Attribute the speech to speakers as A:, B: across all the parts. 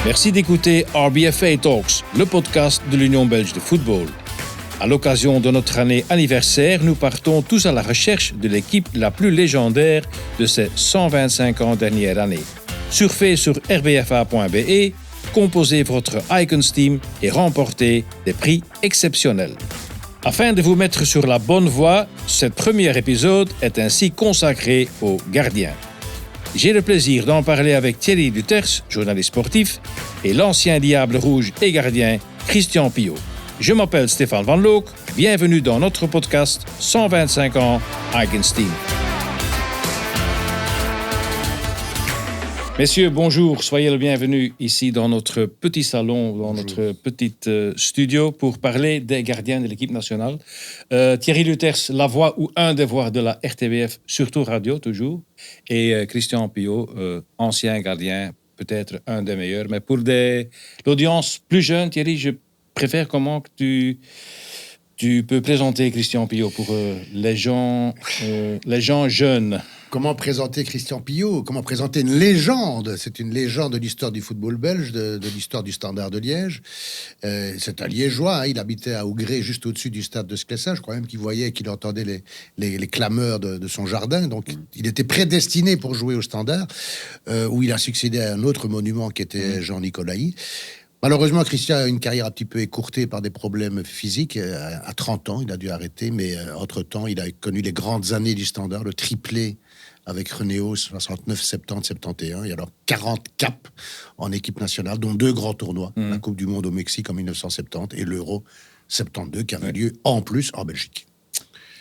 A: Merci d'écouter RBFA Talks, le podcast de l'Union belge de football. À l'occasion de notre année anniversaire, nous partons tous à la recherche de l'équipe la plus légendaire de ces 125 ans dernière année. Surfez sur rbfa.be, composez votre Icons Team et remportez des prix exceptionnels. Afin de vous mettre sur la bonne voie, ce premier épisode est ainsi consacré aux gardiens. J'ai le plaisir d'en parler avec Thierry Luters, journaliste sportif, et l'ancien Diable Rouge et gardien Christian Piot. Je m'appelle Stéphane Van Loock, bienvenue dans notre podcast 125 ans Icons Team. Messieurs, bonjour, soyez le bienvenu ici dans notre petit salon, dans notre petite studio pour parler des gardiens de l'équipe nationale. Thierry Luters, la voix ou un des voix de la RTBF, surtout radio toujours, et Christian Piot, ancien gardien, peut-être un des meilleurs. Mais pour l'audience plus jeune, Thierry, je préfère comment que tu peux présenter Christian Piot pour les gens jeunes.
B: Comment présenter Christian Piot? Comment présenter une légende? C'est une légende de l'histoire du football belge, de l'histoire du Standard de Liège. C'est un Liégeois, hein, il habitait à Ougré, juste au-dessus du stade de Sclessin. Je crois même qu'il entendait les clameurs de son jardin. Donc, il était prédestiné pour jouer au Standard, où il a succédé à un autre monument qui était Jean Nicolaï. Malheureusement, Christian a une carrière un petit peu écourtée par des problèmes physiques. À 30 ans, il a dû arrêter, mais entre-temps, il a connu les grandes années du Standard, le triplé avec Renéo, 69, 70, 71. Il y a alors 40 caps en équipe nationale, dont 2 grands tournois. La Coupe du Monde au Mexique en 1970 et l'Euro 72, qui avait lieu en plus en Belgique.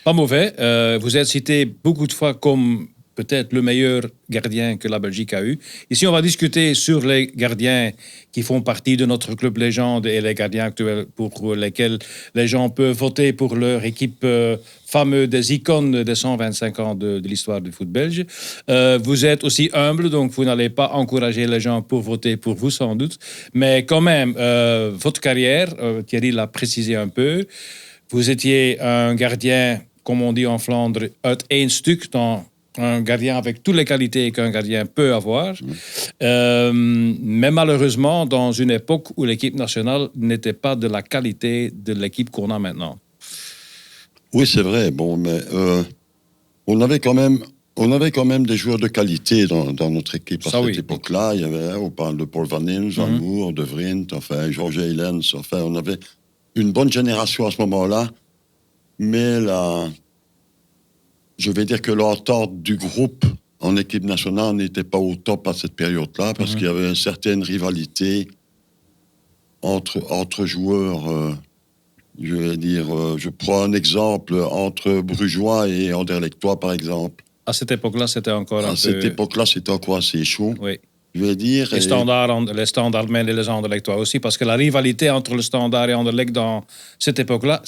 A: Pas mauvais. Vous êtes cité beaucoup de fois comme peut-être le meilleur gardien que la Belgique a eu. Ici, on va discuter sur les gardiens qui font partie de notre club légende et les gardiens actuels pour lesquels les gens peuvent voter pour leur équipe fameuse des icônes des 125 ans de l'histoire du foot belge. Vous êtes aussi humble, donc vous n'allez pas encourager les gens pour voter pour vous, sans doute. Mais quand même, votre carrière, Thierry l'a précisé un peu, vous étiez un gardien, comme on dit en Flandre, uit één stuk, un gardien avec toutes les qualités qu'un gardien peut avoir. Mais malheureusement, dans une époque où l'équipe nationale n'était pas de la qualité de l'équipe qu'on a maintenant.
C: Oui, c'est vrai. Bon, mais on avait quand même des joueurs de qualité dans notre équipe à cette époque-là. Il y avait, on parle de Paul Van Hils, Amour, De Vriend, enfin, Georges Eilens. Enfin, on avait une bonne génération à ce moment-là. Mais je vais dire que l'entente du groupe en équipe nationale n'était pas au top à cette période-là, parce qu'il y avait une certaine rivalité entre joueurs. Je vais dire, je prends un exemple entre Brugeois et Anderlechtois, par exemple.
A: À cette époque-là, c'était encore
C: cette époque-là, c'était encore assez chaud.
A: Oui.
C: Je vais dire...
A: Les Standardmen et les Anderlechtois aussi, parce que la rivalité entre le Standard et Anderlecht dans cette époque-là,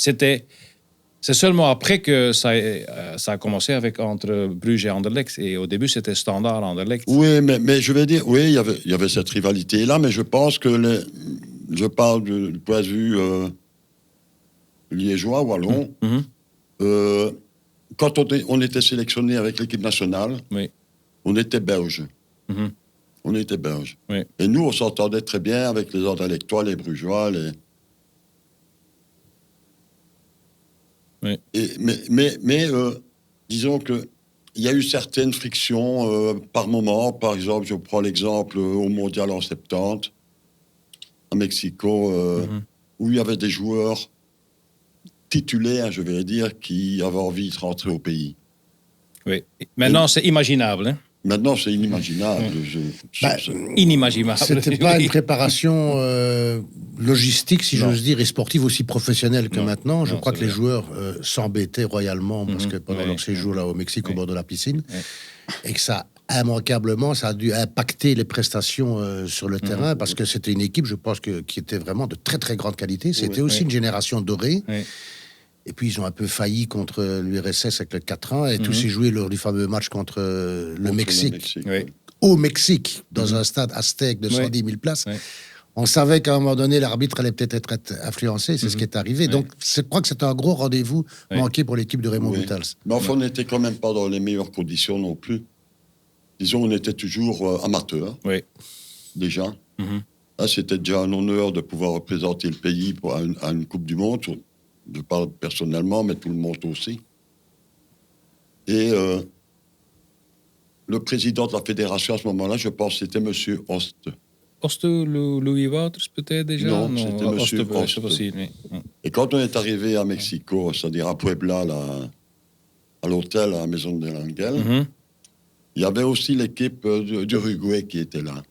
A: c'est seulement après que ça a commencé entre Bruges et Anderlecht. Et au début, c'était Standard Anderlecht.
C: Oui, mais je vais dire, oui, il y avait cette rivalité-là, mais je pense que je parle du point de vue liégeois, wallon. Quand on était sélectionné avec l'équipe nationale, on était belge. On était belge. Oui. Et nous, on s'entendait très bien avec les Anderlechtois, les Brugeois, Oui. Mais disons qu'il y a eu certaines frictions par moment. Par exemple, je prends l'exemple au Mondial en 70, à Mexico, où il y avait des joueurs titulaires, je vais dire, qui avaient envie de rentrer au pays.
A: Oui. Maintenant, c'est imaginable, hein?
C: Maintenant, c'est inimaginable.
A: Inimaginable.
B: C'était pas une préparation logistique, si j'ose dire, et sportive aussi professionnelle que maintenant. Je crois que les joueurs s'embêtaient royalement parce que pendant leur séjour là au Mexique, au bord de la piscine, et que ça immanquablement, ça a dû impacter les prestations sur le terrain, parce que c'était une équipe, je pense, qui était vraiment de très très grande qualité. C'était aussi une génération dorée. Et puis, ils ont un peu failli contre l'URSS avec le 4-1 et tous s'est joué lors du fameux match contre le Mexique. Au Mexique, dans un stade aztèque de 110 000 places. On savait qu'à un moment donné, l'arbitre allait peut-être être influencé. C'est ce qui est arrivé. Donc, je crois que c'était un gros rendez-vous manqué pour l'équipe de Raymond Boutals.
C: Mais enfin, on n'était quand même pas dans les meilleures conditions non plus. Disons, on était toujours amateurs, déjà. Là, c'était déjà un honneur de pouvoir représenter le pays à une Coupe du Monde. Je parle personnellement, mais tout le monde aussi. Et le président de la fédération à ce moment-là, je pense que c'était M. Host.
A: Host Louis Wouters peut-être déjà?
C: Non, c'était Monsieur Host.
A: C'est possible, oui.
C: Et quand on est arrivé à Mexico, c'est-à-dire à Puebla, là, à l'hôtel, à la maison de l'Angel, il y avait aussi l'équipe d'Uruguay qui était là.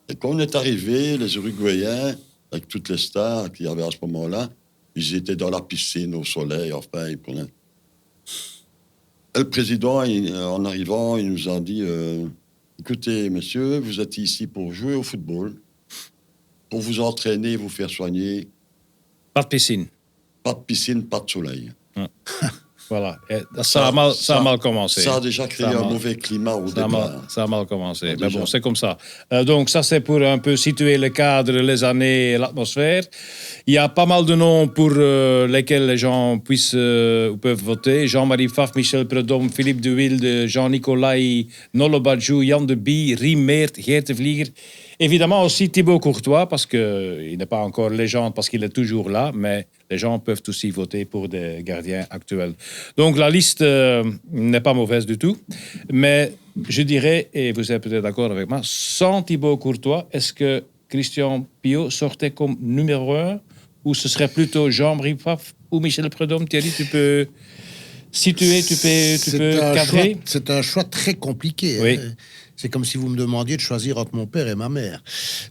C: Et quand on est arrivé, les Uruguayens, avec toutes les stars qu'il y avait à ce moment-là, ils étaient dans la piscine au soleil, enfin, ils prenaient... Et le président, en arrivant, il nous a dit écoutez, messieurs, vous êtes ici pour jouer au football, pour vous entraîner, vous faire soigner.
A: Pas de piscine.
C: Pas de piscine, pas de soleil.
A: Voilà. Et ça a mal commencé.
C: Ça a déjà créé un mauvais climat au départ.
A: Ça a mal commencé. Mais bon, c'est comme ça. Donc, ça, c'est pour un peu situer le cadre, les années et l'atmosphère. Il y a pas mal de noms pour lesquels les gens peuvent voter. Jean-Marie Pfaff, Michel Prudhomme, Philippe de Wilde, Jean-Nicolas, Nolo Badjou, Jan de Bie, Riem Meert, Geert de Vlieger. Évidemment aussi Thibaut Courtois, parce qu'il n'est pas encore légende, parce qu'il est toujours là, mais les gens peuvent aussi voter pour des gardiens actuels. Donc la liste n'est pas mauvaise du tout, mais je dirais, et vous êtes peut-être d'accord avec moi, sans Thibaut Courtois, est-ce que Christian Piot sortait comme numéro 1, ou ce serait plutôt Jean-Marie Pfaff ou Michel Prudhomme? Thierry, tu peux situer, tu peux cadrer?
B: C'est un choix très compliqué.
A: Oui.
B: Hein. C'est comme si vous me demandiez de choisir entre mon père et ma mère.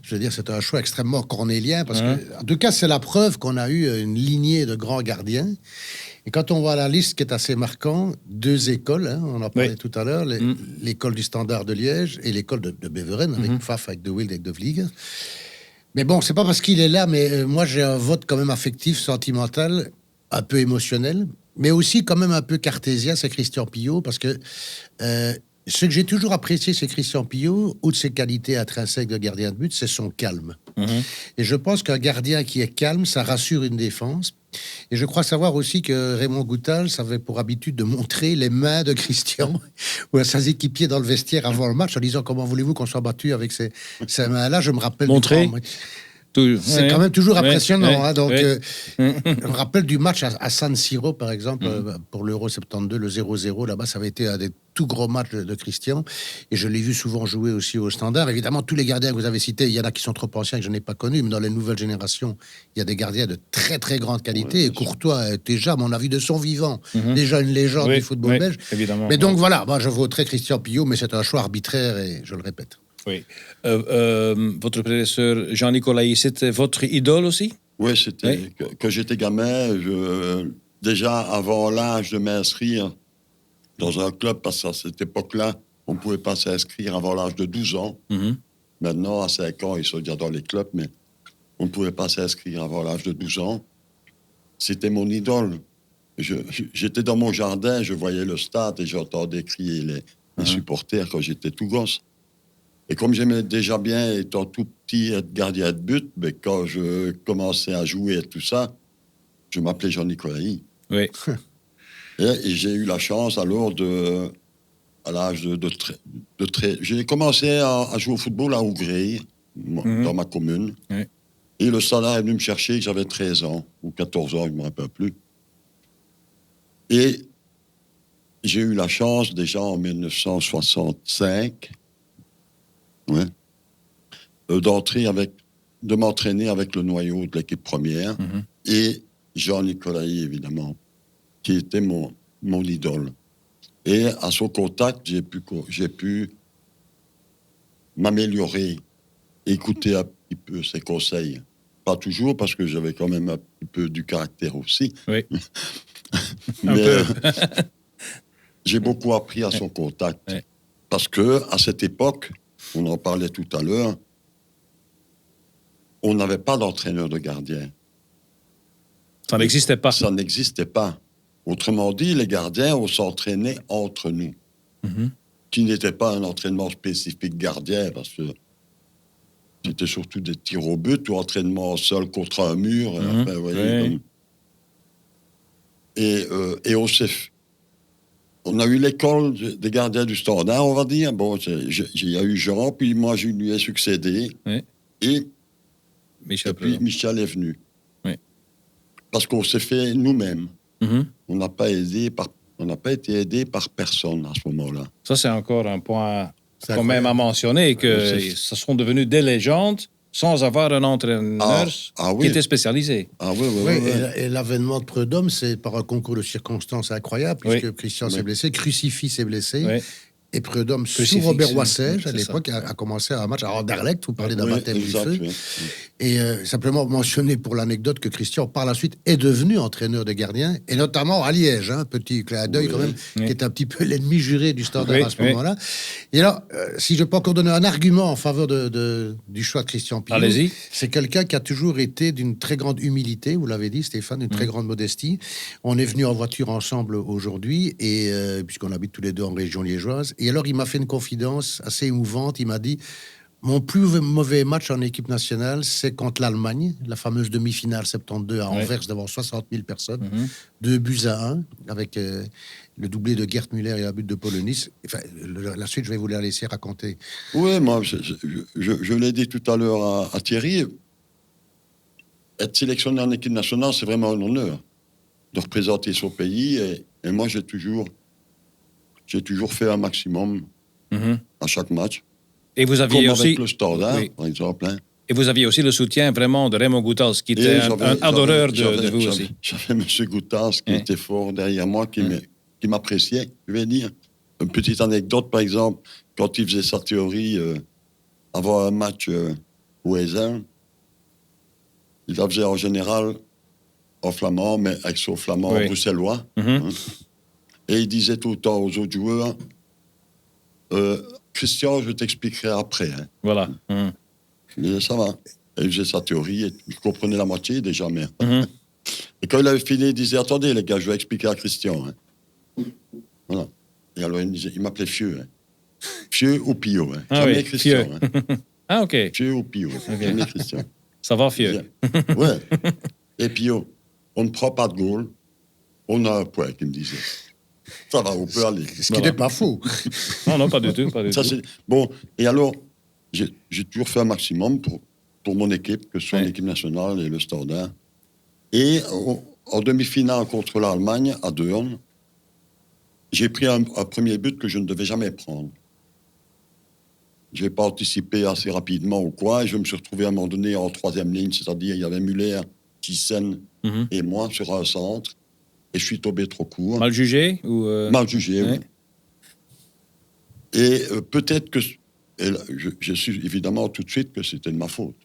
B: Je veux dire, c'est un choix extrêmement cornélien, parce que, en tout cas, c'est la preuve qu'on a eu une lignée de grands gardiens. Et quand on voit la liste qui est assez marquante, 2 écoles, hein, on en parlait tout à l'heure, l'école du Standard de Liège et l'école de Beveren, avec Pfaff, avec De Wilde, avec De Vlieger. Mais bon, c'est pas parce qu'il est là, mais moi, j'ai un vote quand même affectif, sentimental, un peu émotionnel, mais aussi quand même un peu cartésien, c'est Christian Piot, parce que... ce que j'ai toujours apprécié, c'est Christian Piot, outre ses qualités intrinsèques de gardien de but, c'est son calme. Et je pense qu'un gardien qui est calme, ça rassure une défense. Et je crois savoir aussi que Raymond Gouttal avait pour habitude de montrer les mains de Christian ou à ses équipiers dans le vestiaire avant le match en disant comment voulez-vous qu'on soit battu avec ces mains-là. Je me rappelle...
A: Montrer.
B: C'est quand même toujours impressionnant. Hein, donc, je me rappelle du match à San Siro, par exemple, pour l'Euro 72, le 0-0. Là-bas, ça avait été un des tout gros matchs de Christian. Et je l'ai vu souvent jouer aussi au Standard. Évidemment, tous les gardiens que vous avez cités, il y en a qui sont trop anciens que je n'ai pas connus, mais dans les nouvelles générations, il y a des gardiens de très, très grande qualité. Et Courtois est déjà, à mon avis, de son vivant, déjà une légende du football belge.
A: Évidemment.
B: Mais donc, voilà, moi, je voterai Christian Piot, mais c'est un choix arbitraire, et je le répète.
A: Oui. Votre prédécesseur Jean-Nicolas, c'était votre idole aussi?
C: Oui, c'était... Quand j'étais gamin, déjà avant l'âge de m'inscrire dans un club, parce qu'à cette époque-là, on ne pouvait pas s'inscrire avant l'âge de 12 ans. Maintenant, à 5 ans, ils sont déjà dans les clubs, mais on ne pouvait pas s'inscrire avant l'âge de 12 ans. C'était mon idole. J'étais dans mon jardin, je voyais le stade et j'entendais crier les supporters quand j'étais tout gosse. Et comme j'aimais déjà bien, étant tout petit, être gardien de but, mais quand je commençais à jouer et tout ça, je m'appelais Jean-Nicolas.
A: Oui.
C: Et j'ai eu la chance alors à l'âge j'ai commencé à jouer au football à Ougré, dans ma commune. Oui. Et le Standard est venu me chercher, j'avais 13 ans, ou 14 ans, je ne me rappelle plus. Et j'ai eu la chance, déjà en 1965, de m'entraîner avec le noyau de l'équipe première et Jean-Nicolas, évidemment, qui était mon idole. Et à son contact, j'ai pu m'améliorer, écouter un petit peu ses conseils. Pas toujours, parce que j'avais quand même un petit peu du caractère aussi.
A: Oui.
C: Mais j'ai beaucoup appris à son contact. Oui. Parce que à cette époque, on en parlait tout à l'heure, on n'avait pas d'entraîneur de gardien.
A: Ça n'existait pas.
C: Ça n'existait pas. Autrement dit, les gardiens, on s'entraînait entre nous. Qui n'était pas un entraînement spécifique gardien, parce que c'était surtout des tirs au but ou entraînement seul contre un mur. Enfin, voyez, et on a eu l'école des gardiens du Standard, on va dire. Bon, il y a eu Jean, puis moi, je lui ai succédé. Oui. Et
A: Michel
C: Et puis
A: Prudhomme.
C: Michel est venu.
A: Oui.
C: Parce qu'on s'est fait nous-mêmes.
A: Mhm.
C: On n'a pas été aidé par personne à ce moment-là.
A: Ça, c'est encore un point
B: C'est
A: quand même à
B: incroyable.
A: mentionner, que
C: Oui,
A: ce sont devenus des légendes sans avoir un entraîneur
C: oui.
A: qui était spécialisé.
C: Ah oui, oui,
B: Oui,
C: oui.
B: et l'avènement de Prudhomme, c'est par un concours de circonstances incroyable, puisque
A: Oui.
B: Christian s'est
C: Oui.
B: blessé, Crucifix s'est blessé,
A: Oui.
B: et Prudhomme, sous
A: Crucifix,
B: Robert
A: oui.
B: Wassège,
A: Oui,
B: à
A: c'est
B: l'époque, a commencé un match à Anderlecht, vous parlez d'un
C: Oui,
B: baptême
C: exact,
B: du feu.
C: oui.
B: Et simplement mentionner pour l'anecdote que Christian, par la suite, est devenu entraîneur de gardiens, et notamment à Liège, petit clin d'œil
C: Oui.
B: quand même,
A: Oui.
B: qui est un petit peu l'ennemi juré du Standard
A: Oui,
B: à ce
A: oui.
B: moment-là. Et alors, si je peux encore donner un argument en faveur du choix de Christian Pillot,
A: Allez-y.
B: c'est quelqu'un qui a toujours été d'une très grande humilité, vous l'avez dit Stéphane, d'une très grande modestie. On est venus en voiture ensemble aujourd'hui, et puisqu'on habite tous les deux en région liégeoise, et alors il m'a fait une confidence assez émouvante, il m'a dit: mon plus mauvais match en équipe nationale, c'est contre l'Allemagne, la fameuse demi-finale 72 à Anvers devant 60 000 personnes, 2-1, avec le doublé de Gerd Müller et un but de Paul Nice. Enfin, la suite, je vais vous la laisser raconter.
C: Oui, moi, je l'ai dit tout à l'heure à Thierry, être sélectionné en équipe nationale, c'est vraiment un honneur de représenter son pays. Et moi, j'ai toujours fait un maximum
A: Mhm.
C: à chaque match.
A: Et vous aviez
C: Comme
A: aussi,
C: avec le Standard,
A: oui.
C: par exemple. Hein.
A: Et vous aviez aussi le soutien vraiment de Raymond Goethals, qui
C: Et
A: était un adoreur de vous aussi.
C: J'avais M. Goethals qui
A: Hein.
C: était fort derrière moi, qui m'appréciait, je vais dire. Une petite anecdote, par exemple, quand il faisait sa théorie avant un match au Ezen, il la faisait en général en flamand, mais avec son flamand bruxellois.
A: Mhm.
C: Hein. Et il disait tout le temps aux autres joueurs, Christian, je t'expliquerai après. Hein.
A: Voilà. Mhm.
C: Il disait, ça va. Et il faisait sa théorie, et je comprenais la moitié déjà, mais...
A: Mhm.
C: Et quand il avait fini, il disait, attendez les gars, je vais expliquer à Christian. Hein. Voilà. Et alors il m'appelait Fieux. Hein. Fieux ou Pio. Hein.
A: Ah
C: Jamais
A: oui,
C: Christian.
A: Fieux.
C: Hein.
A: Ah, ok.
C: Fieux ou Pio. Jamais Christian.
A: Ça va,
C: Il
A: Fieux.
C: disait, ouais. Et Pio, on ne prend pas de goal, on a un point, qu'il me disait. Ça va, on peut aller.
B: Ce qui n'est pas faux.
A: Non, non, pas du tout. Pas du
C: Ça,
A: tout.
C: c'est... Bon, et alors, j'ai toujours fait un maximum pour mon équipe, que ce soit l'équipe nationale et le Standard. Et en demi-finale contre l'Allemagne, à Deurne, j'ai pris un premier but que je ne devais jamais prendre. Je n'ai pas anticipé assez rapidement ou quoi, et je me suis retrouvé à un moment donné en troisième ligne, c'est-à-dire il y avait Müller, Thyssen et moi sur un centre, et je suis tombé trop court.
A: Mal jugé ou
C: Mal jugé,
A: ouais.
C: oui. Et peut-être que... Et là, je suis évidemment tout de suite que c'était de ma faute.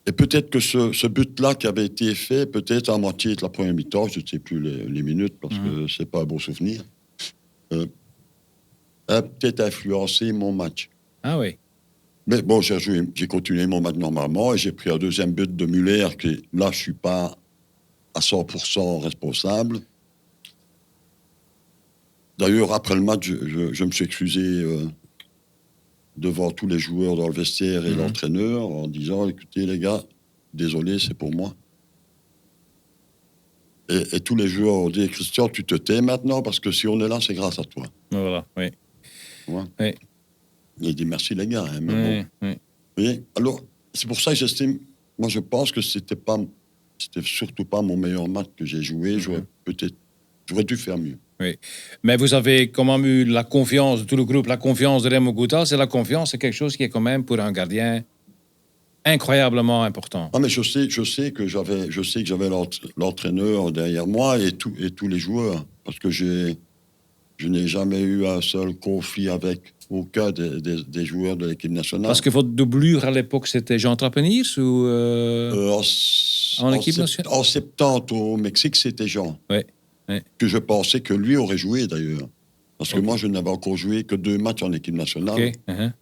C: Et peut-être que ce but-là qui avait été fait, peut-être à moitié de la première mi-temps, je ne sais plus les minutes, parce que ce n'est pas un beau souvenir, a peut-être influencé mon match.
A: Ah oui.
C: Mais bon, j'ai continué mon match normalement, et j'ai pris un deuxième but de Müller, qui là, je ne suis pas à 100% responsable. D'ailleurs, après le match, je me suis excusé devant tous les joueurs dans le vestiaire et l'entraîneur en disant, écoutez les gars, désolé, c'est pour moi. Et tous les joueurs ont dit, Christian, tu te tais maintenant, parce que si on est là, c'est grâce à toi.
A: Voilà, oui.
C: Ouais.
A: Oui.
C: Il dit, merci les gars. Hein, mais bon.
A: Oui.
C: Vous voyez, alors, c'est pour ça que j'estime, moi je pense que c'était surtout pas mon meilleur match que j'ai joué. J'aurais dû faire mieux.
A: Oui. Mais vous avez quand même eu la confiance de tout le groupe, la confiance de Raymond Goethals, et la confiance, c'est quelque chose qui est quand même, pour un gardien, incroyablement important.
C: Ah, mais je sais que j'avais l'entraîneur derrière moi et tous les joueurs, parce que je n'ai jamais eu un seul conflit avec aucun des joueurs de l'équipe nationale.
A: Parce que votre doublure à l'époque, c'était Jean Trapeniers ou en équipe nationale?
C: En 70 au Mexique, c'était Jean.
A: Oui.
C: Que je pensais que lui aurait joué d'ailleurs. Parce que moi, je n'avais encore joué que 2 matchs en équipe nationale.
A: OK. Uh-huh.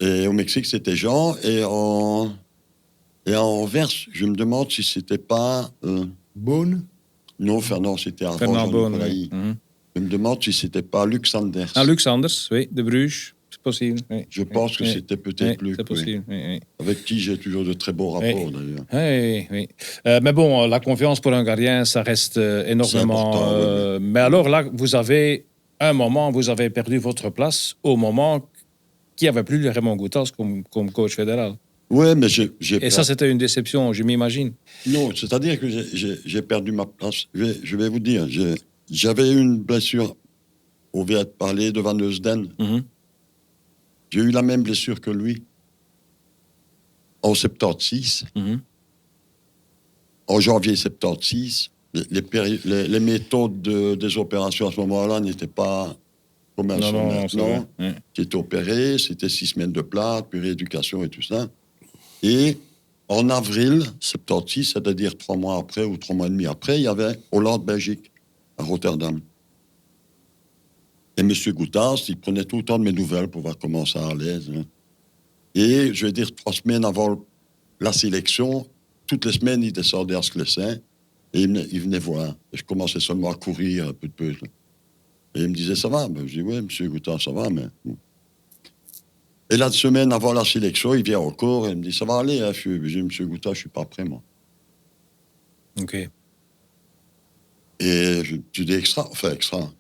C: Et au Mexique, c'était Jean. Et en Anvers, je me demande si c'était pas...
B: Beaune?
C: Non, Fernand, c'était avant
A: Fernand
C: Jean
A: Beaune,
C: Nicolaï.
A: oui. Mhm.
C: Je me demande si c'était pas Luc Sanders.
A: Ah, Luc Sanders, oui, de Bruges, c'est possible. Oui.
C: Je pense que c'était peut-être Luc.
A: C'est possible, oui.
C: Avec qui j'ai toujours de très beaux rapports, d'ailleurs.
A: Oui. Mais bon, la confiance pour un gardien, ça reste énormément...
C: C'est important,
A: Mais alors là, vous avez perdu votre place au moment qui avait plus Raymond Goutas comme coach fédéral.
C: Ouais, mais
A: Et ça, c'était une déception, je m'imagine.
C: Non, c'est-à-dire que j'ai perdu ma place. Je vais vous dire, j'avais eu une blessure. On vient de parler de Van Heusden.
A: Mhm.
C: J'ai eu la même blessure que lui. En 76.
A: Mhm.
C: En janvier 76. Les méthodes des opérations à ce moment-là n'étaient pas comme elles sont maintenant.
A: Ouais.
C: J'étais opéré, c'était 6 semaines de plâtre, puis rééducation et tout ça. Et en avril 76, c'est-à-dire 3 mois après ou 3 mois et demi après, il y avait Hollande-Belgique à Rotterdam. Et M. Goutas, il prenait tout le temps de mes nouvelles pour voir comment ça allait. Hein. Et je vais dire 3 semaines avant la sélection, toutes les semaines, il descendait à Sclessin et il venait voir. Et je commençais seulement à courir un peu de peu. Et il me disait, ça va? Ben, je dis, oui, M. Goutas, ça va, mais... Et la semaine avant la sélection, il vient encore et il me dit, ça va aller, hein, je dis, M. Goutas, je suis pas prêt, moi.
A: OK.
C: Et je dis extra.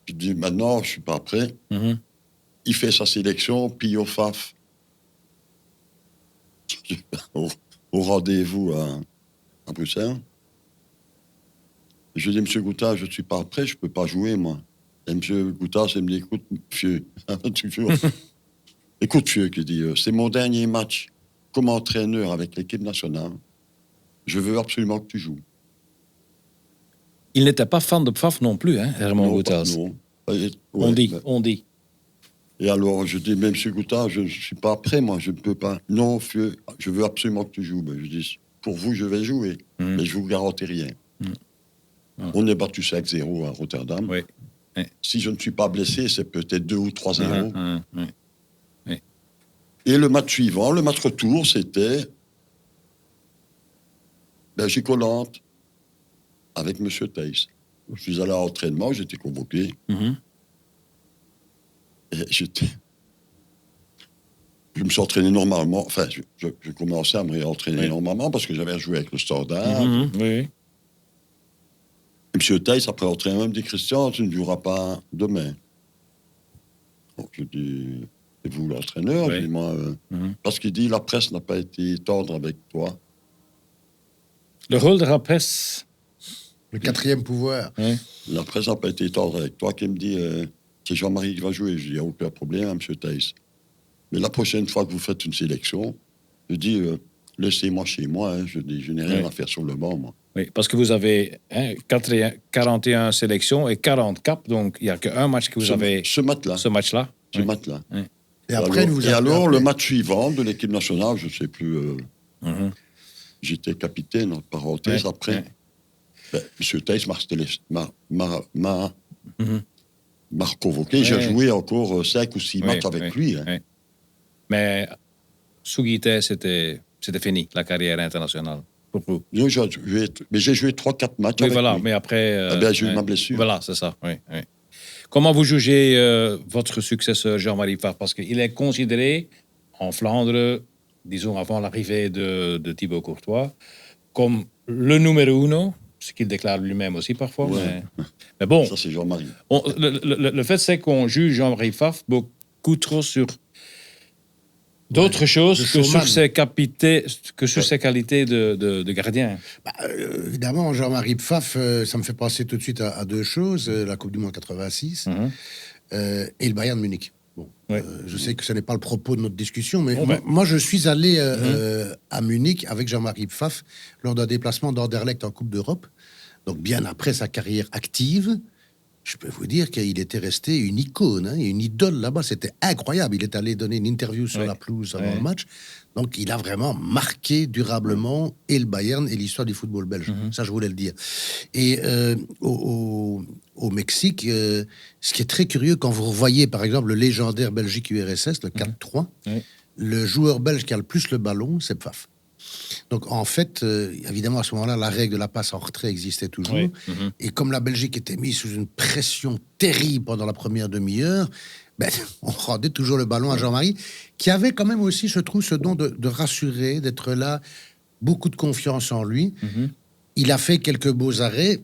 C: Je dis, maintenant, je suis pas prêt.
A: Mhm.
C: Il fait sa sélection, puis au FAF, au rendez-vous à Bruxelles. Je dis, M. Goutas, je ne suis pas prêt, je ne peux pas jouer, moi. Et M. Goutas, il me dit, écoute, monsieur, écoute, monsieur, qui dit, c'est mon dernier match comme entraîneur avec l'équipe nationale. Je veux absolument que tu joues.
A: Il n'était pas fan de Pfaff non plus, hein, Raymond Goutas.
C: Non.
A: On dit.
C: Et alors, je dis, mais M. Goutas, je ne suis pas prêt, moi, je ne peux pas. Non, monsieur, je veux absolument que tu joues. Ben, je dis, pour vous, je vais jouer, mais je ne vous garantis rien. On est battu 5-0 à Rotterdam.
A: Oui.
C: Si je ne suis pas blessé, c'est peut-être 2 ou 3-0.
A: Oui.
C: Et le match suivant, le match retour, c'était Belgique-Hollande avec M. Thijs. Je suis allé à l'entraînement, j'étais convoqué.
A: Mhm.
C: Et je me suis entraîné normalement. Enfin, je commençais à me réentraîner normalement parce que j'avais joué avec le Standard.
A: Mhm. Oui.
C: Et M. Thijs, après l'entraînement, me dit, Christian, tu ne joueras pas demain. Donc, je dis, c'est vous l'entraîneur?
A: Oui.
C: Je dis, moi, parce qu'il dit, la presse n'a pas été tendre avec toi.
A: Le rôle de la presse.
B: Le quatrième pouvoir.
A: Oui.
C: La presse n'a pas été tendre avec toi. Qui me dit, c'est Jean-Marie qui va jouer. Je dis, il n'y a aucun problème, M. Thijs. Mais la prochaine fois que vous faites une sélection, je dis, laissez-moi chez moi. Hein. Je dis, je n'ai rien à faire sur le banc, moi.
A: Oui, parce que vous avez 41 sélections et 40 caps, donc il n'y a qu'un match que vous avez.
C: Ce match-là.
A: Ce match-là.
C: Ce match-là.
A: Oui.
B: Et après,
C: le match suivant de l'équipe nationale, je ne sais plus. J'étais capitaine, en parenthèse, après.
A: Oui.
C: Ben, M. Thijs m'a convoqué. J'ai joué encore 5 ou 6 matchs avec lui. Hein.
A: Oui. Mais sous Guité, c'était fini, la carrière internationale, pour vous.
C: Non, j'ai joué 3-4 matchs
A: Oui,
C: avec
A: voilà,
C: lui.
A: mais après...
C: j'ai eu ma blessure.
A: Voilà, c'est ça, oui. Comment vous jugez votre successeur, Jean-Marie Pfaff? Parce qu'il est considéré, en Flandre, disons avant l'arrivée de Thibaut Courtois, comme le numéro uno, ce qu'il déclare lui-même aussi parfois.
C: Ouais.
A: Mais bon,
C: ça c'est Jean-Marie.
A: Le fait, c'est qu'on juge Jean-Marie Pfaff beaucoup trop sur d'autres choses que sur ses qualités de gardien.
B: Évidemment, Jean-Marie Pfaff, ça me fait penser tout de suite à deux choses. La Coupe du Monde 86 et le Bayern de Munich. Bon, je sais que ce n'est pas le propos de notre discussion, mais moi, je suis allé à Munich avec Jean-Marie Pfaff lors d'un déplacement d'Anderlecht en Coupe d'Europe. Donc, bien après sa carrière active, je peux vous dire qu'il était resté une icône, une idole là-bas. C'était incroyable. Il est allé donner une interview sur la pelouse avant le match. Donc, il a vraiment marqué durablement et le Bayern et l'histoire du football belge. Ça, je voulais le dire. Et au Mexique, ce qui est très curieux, quand vous revoyez, par exemple, le légendaire Belgique-URSS, le 4-3, le joueur belge qui a le plus le ballon, c'est Pfaff. Donc, en fait, évidemment, à ce moment-là, la règle de la passe en retrait existait toujours. Oui. Et comme la Belgique était mise sous une pression terrible pendant la première demi-heure, on rendait toujours le ballon à Jean-Marie, qui avait quand même aussi, je trouve, ce don de rassurer, d'être là, beaucoup de confiance en lui. Il a fait quelques beaux arrêts.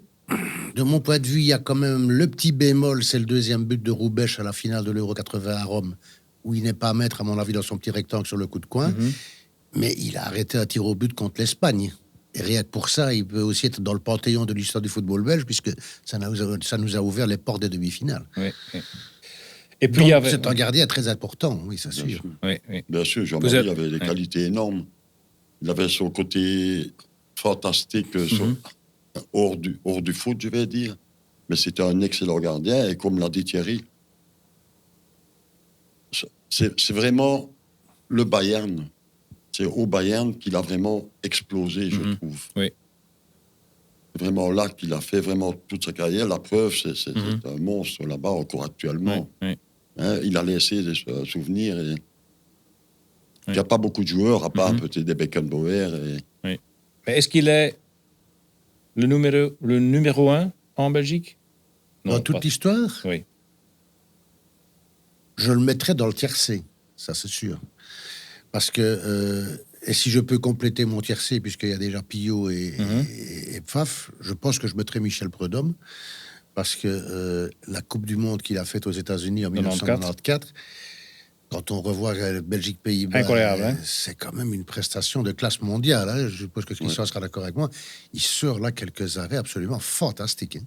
B: De mon point de vue, il y a quand même le petit bémol, c'est le deuxième but de Roubaix à la finale de l'Euro 80 à Rome, où il n'est pas maître, à mon avis, dans son petit rectangle sur le coup de coin. Mais il a arrêté un tir au but contre l'Espagne. Et rien que pour ça, il peut aussi être dans le panthéon de l'histoire du football belge, puisque ça nous a ouvert les portes des demi-finales.
A: Oui, oui. Et puis,
B: Donc,
A: il y avait...
B: c'est un gardien très important, oui, c'est sûr.
A: Oui, oui.
C: Bien sûr, Jean-Marie avait des qualités énormes. Il avait son côté fantastique hors du foot, je vais dire. Mais c'était un excellent gardien. Et comme l'a dit Thierry, c'est vraiment le Bayern. C'est au Bayern qu'il a vraiment explosé, je trouve.
A: Oui.
C: C'est vraiment là qu'il a fait vraiment toute sa carrière. La preuve, c'est un monstre là-bas encore actuellement.
A: Oui.
C: Hein, il a laissé des souvenirs. Il n'y a pas beaucoup de joueurs, à part peut-être des Beckenbauer.
A: Oui. Mais est-ce qu'il est le numéro 1 en Belgique?
B: Non, dans toute l'histoire?
A: Oui.
B: Je le mettrais dans le tiercé, ça c'est sûr. Parce que, et si je peux compléter mon tiercé, puisqu'il y a déjà Pillot et Pfaff, je pense que je mettrais Michel Prudhomme, parce que la Coupe du Monde qu'il a faite aux États-Unis en 1994, quand on revoit Belgique-Pays-Bas,
A: incroyable, hein?
B: C'est quand même une prestation de classe mondiale. Hein. Je suppose que Christian sera d'accord avec moi. Il sort là quelques arrêts absolument fantastiques. Hein.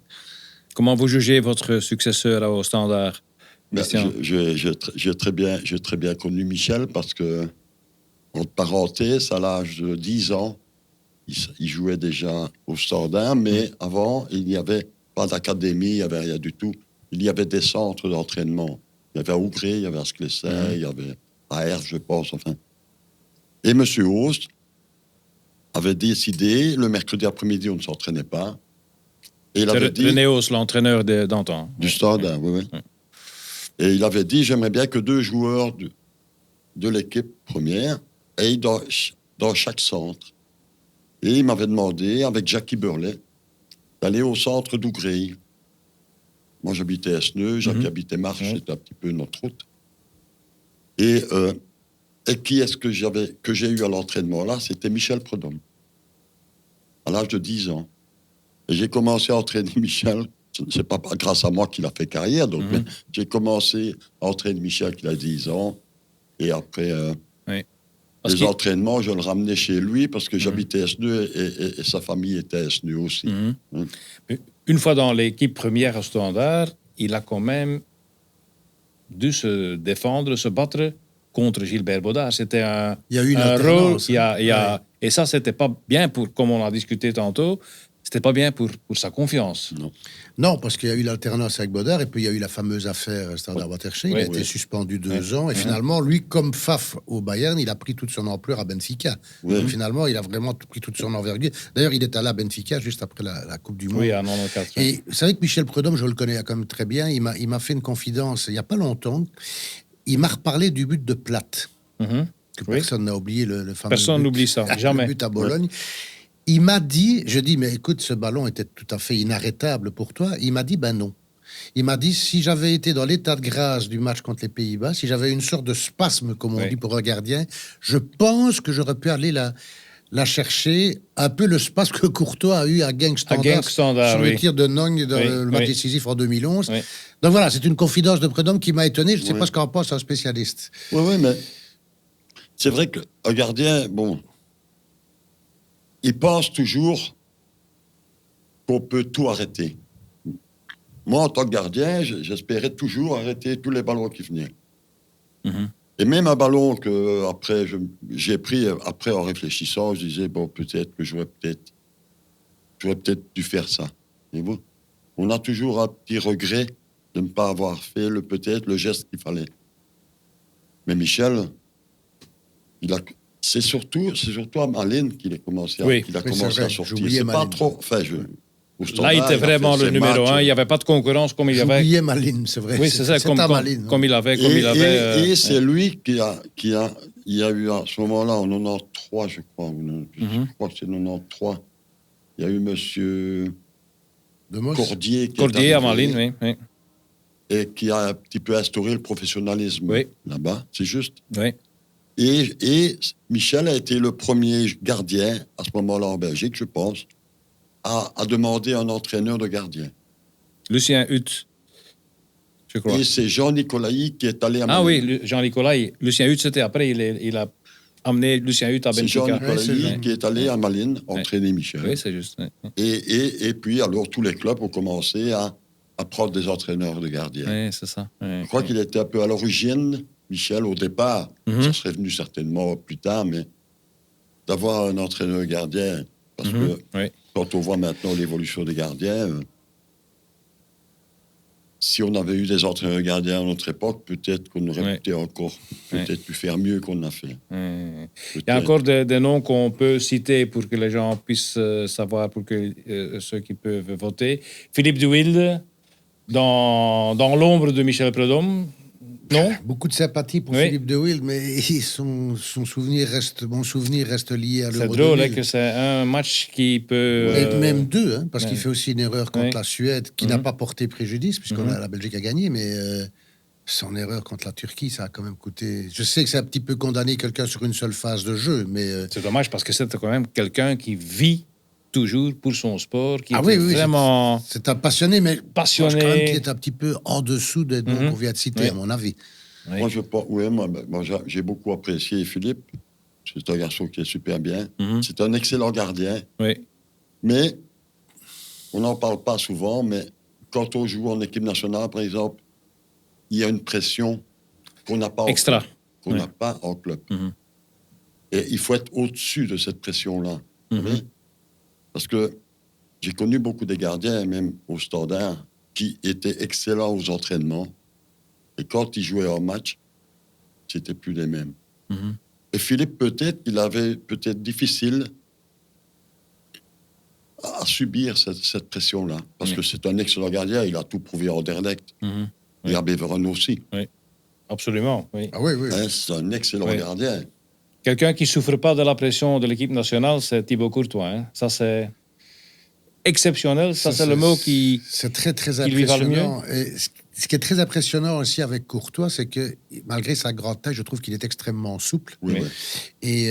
A: Comment vous jugez votre successeur au Standard, Christian?
C: J'ai très bien connu Michel parce que, entre parenthèses, à l'âge de 10 ans, il jouait déjà au Standard, mais avant, il n'y avait pas d'académie, il n'y avait rien du tout. Il y avait des centres d'entraînement. Il y avait à Ougré, il y avait à Sclessin, il y avait à Herve, je pense, enfin. Et M. Host avait décidé, le mercredi après-midi, on ne s'entraînait pas. Et il avait dit...
A: René Host, l'entraîneur d'antan.
C: Du Standard, oui. Et il avait dit, j'aimerais bien que 2 joueurs de l'équipe première aillent dans chaque centre. Et il m'avait demandé, avec Jackie Burley, d'aller au centre d'Ougré. Moi, j'habitais Esneux, Jackie habitait Marche, c'était un petit peu notre route. Et qui est-ce que j'ai eu à l'entraînement là? C'était Michel Prudhomme, à l'âge de 10 ans. Et j'ai commencé à entraîner Michel. C'est pas grâce à moi qu'il a fait carrière, donc mais j'ai commencé à entraîner Michel qu'il a 10 ans. Et après les entraînements, je le ramenais chez lui parce que j'habitais Esneux et sa famille était Esneux aussi.
A: Une fois dans l'équipe première au Standard, il a quand même dû se défendre, se battre contre Gilbert Baudard. C'était un rôle. Et ça, c'était pas bien comme on a discuté tantôt. C'était pas bien pour sa confiance.
B: Non, parce qu'il y a eu l'alternance avec Baudard et puis il y a eu la fameuse affaire Standard Waterschei. Il a été suspendu 2 ans et finalement, lui, comme Pfaff au Bayern, il a pris toute son ampleur à Benfica. Donc finalement, il a vraiment pris toute son envergure. D'ailleurs, il est allé à Benfica juste après la Coupe du Monde.
A: Oui, à 94.
B: Et c'est vrai que Michel Prudhomme, je le connais quand même très bien. Il m'a fait une confidence il n'y a pas longtemps. Il m'a reparlé du but de Platte. Que personne n'a oublié le fameux
A: Personne n'oublie ça, jamais.
B: Le but à Bologne. Il m'a dit, je dis, mais écoute, ce ballon était tout à fait inarrêtable pour toi. Il m'a dit, ben non. Il m'a dit, si j'avais été dans l'état de grâce du match contre les Pays-Bas, si j'avais une sorte de spasme, comme on dit pour un gardien, je pense que j'aurais pu aller la chercher, un peu le spasme que Courtois a eu à Genk Standard sur le tir de Nong dans le match décisif en 2011. Donc voilà, c'est une confidence de Prudhomme qui m'a étonné. Je ne sais pas ce qu'en pense un spécialiste.
C: Oui, mais c'est vrai qu'un gardien, bon... Il pense toujours qu'on peut tout arrêter. Moi, en tant que gardien, j'espérais toujours arrêter tous les ballons qui venaient. Et même un ballon que après j'ai pris, après en réfléchissant, je disais, bon, peut-être que j'aurais peut-être dû faire ça. Et vous, on a toujours un petit regret de ne pas avoir fait peut-être le geste qu'il fallait. Mais Michel, c'est surtout à Malines qu'il a commencé à sortir. C'est pas trop. Enfin,
A: là, il était vraiment le numéro 1. Il n'y avait pas de concurrence comme il y avait.
B: J'oubliais Malines, c'est vrai.
A: Oui, c'est ça, comme il avait.
C: Et c'est lui qui a. Il y a eu à ce moment-là, en 93, je crois. Je crois que c'est 93. Il y a eu monsieur Cordier
A: à Malines, oui.
C: Et qui a un petit peu instauré le professionnalisme là-bas. C'est juste.
A: Oui.
C: Et Michel a été le premier gardien, à ce moment-là en Belgique, je pense, à demander un entraîneur de gardien.
A: Lucien Hutt. je crois.
C: Et c'est Jean Nicolaï qui est allé à
A: Ah
C: Malines.
A: oui, Jean-Nicolas, Lucien Hutt, c'était après, il a amené Lucien Hutt à
C: C'est Jean
A: Benfica.
C: Nicolaï
B: Ouais,
C: qui est allé à Malines entraîner Michel.
A: Oui, c'est juste. Ouais.
C: Et puis, alors, tous les clubs ont commencé à prendre des entraîneurs de gardiens.
A: Oui, c'est ça. Ouais,
C: Je crois qu'il était un peu à l'origine, Michel, au départ.
A: Mhm.
C: Ça serait venu certainement plus tard, mais d'avoir un entraîneur gardien. Parce que
A: Oui.
C: quand on voit maintenant l'évolution des gardiens, si on avait eu des entraîneurs gardiens à notre époque, peut-être qu'on aurait
A: Ouais.
C: été encore peut-être pu faire mieux qu'on a fait.
A: Il y a
C: Peut-être.
A: encore des noms qu'on peut citer pour que les gens puissent savoir, pour que ceux qui peuvent voter. Philippe de Wilde, dans l'ombre de Michel Prudhomme, non?
B: Beaucoup de sympathie pour
A: Oui.
B: Philippe de Wilde, mais mon souvenir reste lié à
A: C'est
B: l'Euro
A: drôle
B: 2000.
A: que c'est un match qui peut...
B: Et même deux, hein, parce
A: ouais.
B: qu'il fait aussi une erreur contre
A: Ouais.
B: la Suède qui n'a pas porté préjudice, puisqu'on
A: Mhm.
B: la Belgique a gagné, mais son erreur contre la Turquie, ça a quand même coûté. Je sais que c'est un petit peu condamné quelqu'un sur une seule phase de jeu, mais
A: C'est dommage parce que c'est quand même quelqu'un qui vit toujours pour son sport, qui
B: Ah
A: est
B: oui, oui,
A: vraiment...
B: c'est un passionné, mais
A: Passionné.
B: je pense quand même qu'il est un petit peu en dessous des noms
A: Mhm.
B: qu'on vient de citer,
A: Oui.
B: à mon avis.
A: Oui.
C: Moi, j'ai beaucoup apprécié Philippe. C'est un garçon qui est super bien.
A: Mhm.
C: C'est un excellent gardien.
A: Oui.
C: Mais on n'en parle pas souvent, mais quand on joue en équipe nationale, par exemple, il y a une pression qu'on n'a pas
A: Extra.
C: en club. Qu'on
A: Ouais.
C: n'a pas en club.
A: Mhm.
C: Et il faut être au-dessus de cette pression-là. Vous
A: Mhm.
C: voyez? Parce que j'ai connu beaucoup de gardiens, même au Standard, qui étaient excellents aux entraînements. Et quand ils jouaient en match, c'était plus les mêmes.
A: Mhm.
C: Et Philippe, peut-être, il avait peut-être difficile à subir cette pression-là. Parce
A: Oui.
C: que c'est un excellent gardien, il a tout prouvé en Anderlecht.
A: Mhm.
C: Et à Beveren aussi.
A: Absolument, oui.
B: Ah oui, oui.
C: Hein, c'est un excellent
A: Oui.
C: gardien.
A: Quelqu'un qui ne souffre pas de la pression de l'équipe nationale, c'est Thibaut Courtois. Hein. Ça, c'est exceptionnel. Ça, c'est le mot qui...
B: C'est très, très
A: qui lui va le
B: impressionnant. Et ce qui est très impressionnant aussi avec Courtois, c'est que malgré sa grande taille, je trouve qu'il est extrêmement souple.
C: Oui,
A: Oui.
C: oui.
B: Et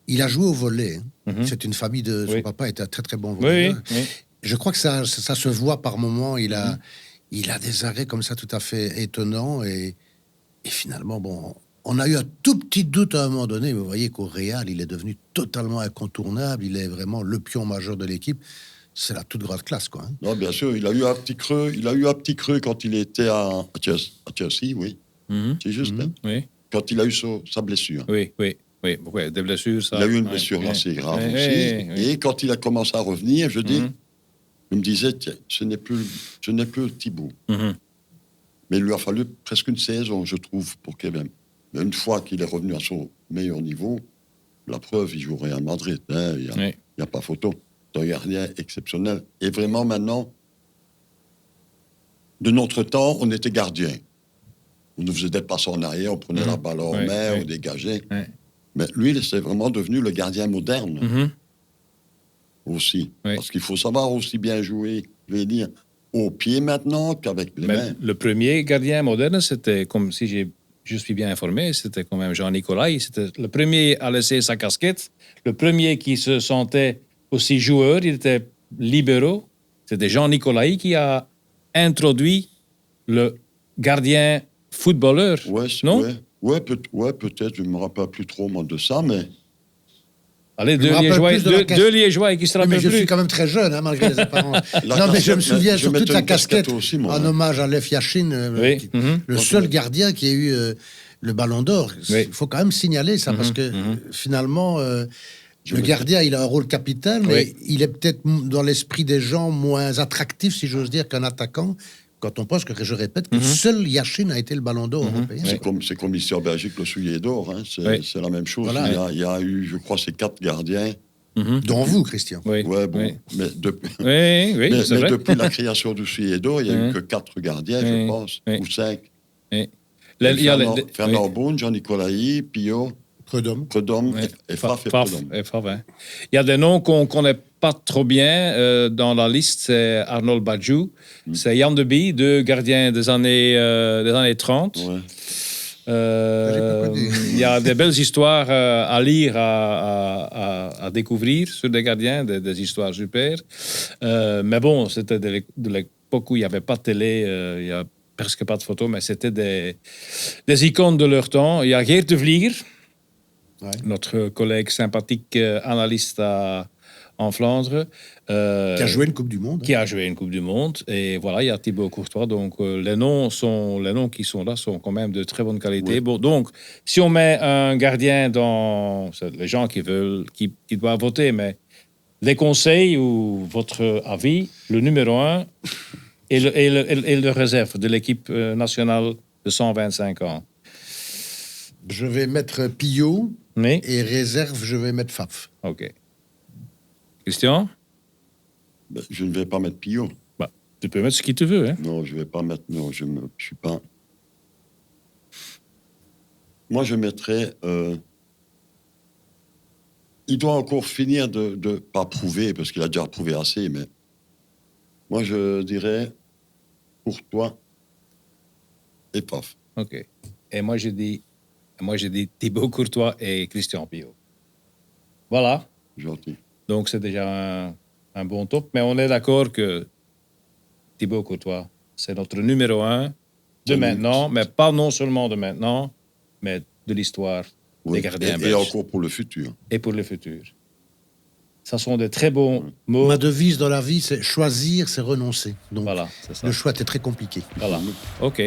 B: il a joué au volley. Hein.
A: Mhm.
B: C'est une famille de... Son
A: Oui.
B: papa était un très, très bon
A: Oui,
B: volleyeur.
A: oui, oui.
B: Je crois que ça se voit par moments. Il a,
A: Mhm.
B: il a des arrêts comme ça tout à fait étonnants. Et finalement, bon, on a eu un tout petit doute à un moment donné. Mais vous voyez qu'au Real, il est devenu totalement incontournable. Il est vraiment le pion majeur de l'équipe. C'est la toute grande classe, quoi. Hein.
C: Non, bien sûr, il a eu un petit creux. Il a eu un petit creux quand il était à Chelsea, oui.
A: Mhm.
C: C'est juste,
B: Mhm.
C: hein,
A: Oui,
C: quand il a eu sa blessure.
A: oui, oui. Oui, ouais, des blessures, ça...
C: Il a eu une
A: ouais,
C: blessure
A: ouais.
C: assez grave
A: Ouais,
C: aussi.
A: ouais, ouais.
C: Et quand il a commencé à revenir, je dis,
A: Mhm.
C: il me disait, tiens, ce n'est plus Thibaut.
A: Mhm.
C: Mais il lui a fallu presque une saison, je trouve, pour Kevin. Mais une fois qu'il est revenu à son meilleur niveau, la preuve, il jouerait à Madrid. Hein, il n'y
A: Oui.
C: a pas photo. C'est un gardien exceptionnel. Et vraiment, maintenant, de notre temps, on était gardien. On nous faisait des passes en arrière, on prenait la balle en
A: Oui,
C: main,
A: oui.
C: on dégageait.
A: Oui.
C: Mais lui, c'est vraiment devenu le gardien moderne
A: Mhm.
C: aussi.
A: Oui.
C: Parce qu'il faut savoir aussi bien jouer, je vais dire, au pied maintenant qu'avec les
A: Mais
C: mains.
A: le premier gardien moderne, c'était, comme si je suis bien informé, c'était quand même Jean-Nicolas. C'était le premier à laisser sa casquette, le premier qui se sentait aussi joueur, il était libéraux. C'était Jean-Nicolas qui a introduit le gardien footballeur,
C: Ouais,
A: non?
C: ouais, peut-être, je ne me rappelle plus trop moi, de ça, mais
A: Allez,
B: Je me
A: deux
B: rappelle
A: Liégeois,
B: plus de la
A: deux Liégeois qui se
B: Oui, mais
A: rappellent
B: je suis
A: plus.
B: quand même très jeune, hein, malgré les apparences.
C: La
B: Non, mais je
C: casquette,
B: me souviens
C: je
B: surtout de
C: mettais
B: sa
C: une casquette
B: casquette
C: aussi, moi,
B: en
C: hein.
B: hommage à Lev Yashin,
A: Oui. Mhm.
B: le
C: Donc,
B: seul
C: ouais.
B: gardien qui a eu le ballon d'or.
A: Oui.
B: Il faut quand même signaler ça, parce que finalement,
C: Je
B: le
C: me-
B: gardien, il a un rôle capital, mais
A: Oui.
B: il est peut-être dans l'esprit des gens moins attractif, si j'ose dire, qu'un attaquant. Quand on pense que, je répète, que seul Yashin a été le ballon d'or européen.
A: Oui.
C: c'est comme ici en Belgique, le soulier d'or. Hein,
A: Oui.
C: c'est la même chose.
B: Voilà.
C: Il y a eu, je crois, ces 4 gardiens.
A: Mhm.
B: Dont vous, Christian.
A: Oui.
C: Ouais, bon,
A: Oui.
C: mais,
A: Oui, oui,
C: mais
A: c'est vrai.
C: depuis la création du soulier d'or, il n'y a eu que 4 gardiens, je
A: Oui.
C: pense,
A: Oui.
C: ou 5.
A: Oui. Il y a
C: Fernand
A: oui.
C: Beaune, Jean-Nicolas, Pio,
B: Prudhomme.
C: Prudhomme
A: Oui.
C: et Faf et
A: Faf
C: Prudhomme.
A: et Faf, hein. Il y a des noms qu'on ne connaît pas trop bien dans la liste. C'est Arnold Badjou, c'est Jan de Bie, deux gardiens des années 30.
C: Ouais.
B: J'ai pas connu.
A: Il y a des belles histoires à lire, à découvrir sur des gardiens, des histoires super. Mais bon, c'était de l'époque où il n'y avait pas de télé, il y a presque pas de photos, mais c'était des icônes de leur temps. Il y a Geert de Vlieger, notre collègue sympathique analyste en Flandre.
B: Qui a joué une Coupe du Monde.
A: Qui a joué une Coupe du Monde. Et voilà, il y a Thibaut Courtois. Donc, les noms qui sont là sont quand même de très bonne qualité.
C: Oui.
A: Bon, donc, si on met un gardien dans... C'est les gens qui veulent, qui doivent voter, mais les conseils ou votre avis, le numéro 1 et le réserve de l'équipe nationale de 125 ans.
B: Je vais mettre Pillot
A: Oui.
B: et réserve, je vais mettre Faf.
A: OK. Christian?
C: Ben, je ne vais pas mettre Pillot.
A: Bah, tu peux mettre ce que tu veux. Hein?
C: Non, je ne vais pas mettre... Non, je suis pas... Moi, je mettrais... Il doit encore finir de pas prouver, parce qu'il a déjà prouvé assez, mais... Moi, je dirais Courtois et Paf.
A: OK. Et moi, j'ai dit Thibaut Courtois et Christian Pillot. Voilà.
C: Gentil.
A: Donc, c'est déjà un bon top. Mais on est d'accord que Thibaut Courtois, c'est notre numéro 1 de maintenant, mais pas non seulement de maintenant, mais de l'histoire des gardiens belges.
C: Et encore pour le futur.
A: Et pour le futur. Ça sont de très bons mots.
B: Ma devise dans la vie, c'est choisir, c'est renoncer. Donc,
A: Voilà, c'est ça.
B: le choix était très compliqué.
A: Voilà. OK.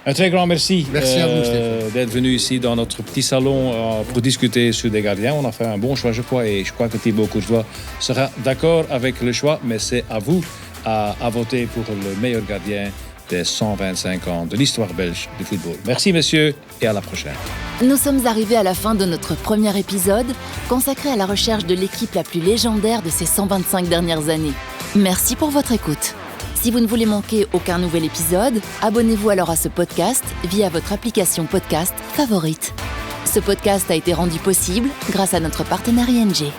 A: Un très grand merci,
B: Merci à vous, Stéphane.
A: d'être venu ici dans notre petit salon pour discuter sur des gardiens. On a fait un bon choix, je crois, et je crois que Thibaut Courtois sera d'accord avec le choix, mais c'est à vous à voter pour le meilleur gardien des 125 ans de l'histoire belge du football. Merci, messieurs, et à la prochaine.
D: Nous sommes arrivés à la fin de notre premier épisode, consacré à la recherche de l'équipe la plus légendaire de ces 125 dernières années. Merci pour votre écoute. Si vous ne voulez manquer aucun nouvel épisode, abonnez-vous alors à ce podcast via votre application podcast favorite. Ce podcast a été rendu possible grâce à notre partenaire ING.